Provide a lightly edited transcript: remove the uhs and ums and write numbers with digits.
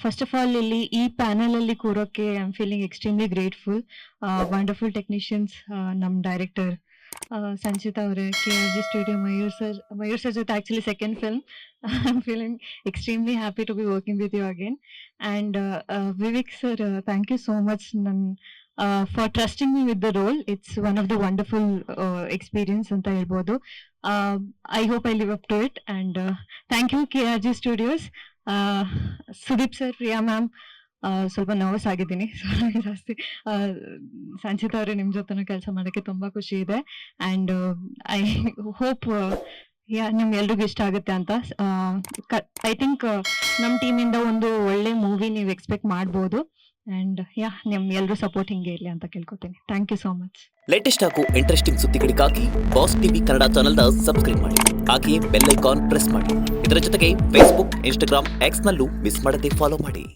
First of all ಇಲ್ಲಿ ಈ panel ಅಲ್ಲಿ ಕೂರೋಕೆ I am feeling extremely grateful. Wonderful technicians, ನಮ್ಮ ಡೈರೆಕ್ಟರ್ ಸಂಚಿತಾ ಅವರೇ, KRG ಸ್ಟುಡಿಯೋ, ಮಯೂರ್ ಸರ್ ಜೊತೆ actually second film. I am feeling extremely happy to be working with you again. And Vivek sir, thank you so much for trusting me with the role. It's one of the wonderful experience ಅಂತ ಹೇಳ್ಬೋದು. I hope I live up to it. And thank you KRG studios. Sudeep sir, Priya ma'am, ಸ್ವಲ್ಪ nervous ಆಗಿದ್ದೀನಿ ಜಾಸ್ತಿ. ಸಂಚಿತಾ ಅವರೇ, ನಿಮ್ಮ ಜೊತೆ ಕೆಲಸ ಮಾಡೋಕ್ಕೆ ತುಂಬಾ ಖುಷಿ ಇದೆ. ಅಂಡ್ ಐ ಹೋಪ್ ನಿಮ್ಗೆ ಎಲ್ರಿಗೂ ಇಷ್ಟ ಆಗುತ್ತೆ ಅಂತ. ಐ ಥಿಂಕ್ ನಮ್ಮ ಟೀಮಿಂದ ಒಂದು ಒಳ್ಳೆ ಮೂವಿ ನೀವು ಎಕ್ಸ್ಪೆಕ್ಟ್ ಮಾಡ್ಬೋದು. ಅಂಡ್ ನಿಮ್ ಎಲ್ರೂ ಸಪೋರ್ಟ್ ಹಿಂಗೆ ಇರಲಿ ಅಂತ ಕೇಳ್ಕೊತೀನಿ. Thank you so much. Latest ಹಾಗೂ ಇಂಟ್ರೆಸ್ಟಿಂಗ್ ಸುದ್ದಿಗಳಿಗಾಗಿ ಬಾಸ್ ಟಿವಿ ಕನ್ನಡ ಚಾನೆಲ್ನ ಸಬ್ಸ್ಕ್ರೈಬ್ ಮಾಡಿ. ಹಾಗೆಯೇ ಬೆಲ್ ಐಕಾನ್ ಪ್ರೆಸ್ ಮಾಡಿ. ಇದರ ಜೊತೆಗೆ ಫೇಸ್ಬುಕ್, ಇನ್ಸ್ಟಾಗ್ರಾಮ್, ಎಕ್ಸ್ ನಲ್ಲೂ ಮಿಸ್ ಮಾಡದೆ ಫಾಲೋ ಮಾಡಿ.